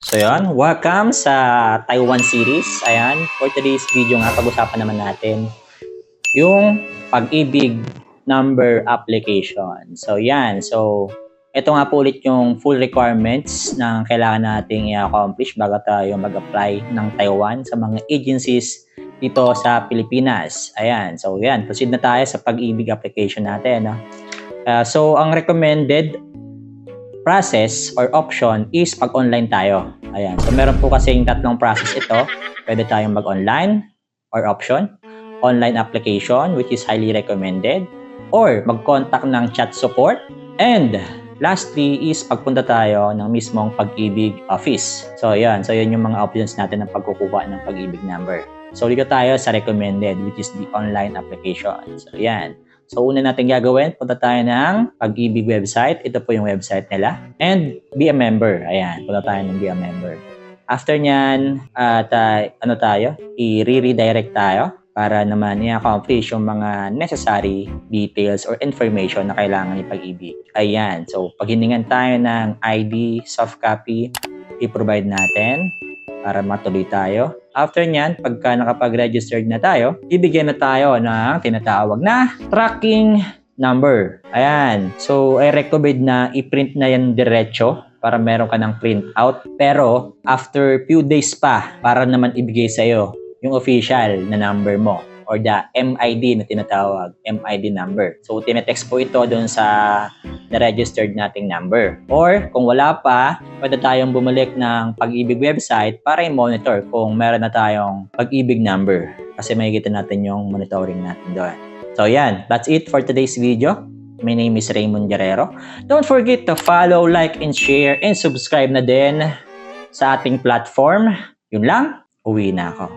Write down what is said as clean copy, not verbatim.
So yun, welcome sa Taiwan series. Ayan, for today's video nga, pag-usapan naman natin yung pag-ibig number application. So yan, so ito nga po ulit yung full requirements na kailangan nating i-accomplish bago tayo mag-apply ng Taiwan sa mga agencies dito sa Pilipinas. Ayan, so yan, proceed na tayo sa pag-ibig application natin. So ang recommended process or option is pag-online tayo. Ayan. So, meron po kasing tatlong process ito. Pwede tayong mag-online or option. Online application, which is highly recommended. Or mag-contact ng chat support. And lastly is pagpunta tayo ng mismong Pag-ibig office. So, yan. So, yun yung mga options natin ng pagkukuha ng Pag-ibig number. So, dito tayo sa recommended, which is the online application. So, yan. So, una natin gagawin, punta tayo ng Pag-ibig website. Ito po yung website nila. And be a member. Ayan, punta tayo ng be a member. After nyan, i-redirect tayo para naman i-accomplish yung mga necessary details or information na kailangan ni Pag-ibig. Ayan, so pag hiningan tayo ng ID, soft copy, i-provide natin para matuloy tayo. After nyan, pagka nakapag-registered na tayo, bibigyan na tayo ng tinatawag na tracking number. Ayan. So, I recommend na i-print na yan diretso para meron ka ng print out. Pero, after few days pa, para naman ibigay sa'yo yung official na number mo or the MID na tinatawag, MID number. So, tinetext po ito doon sa na-registered nating number. Or, kung wala pa, pwede tayong bumalik ng Pag-ibig website para i-monitor kung meron na tayong Pag-ibig number. Kasi makikita natin yung monitoring natin doon. So, yan. That's it for today's video. My name is Raymond Guerrero. Don't forget to follow, like, and share, and subscribe na din sa ating platform. Yun lang. Uwi na ako.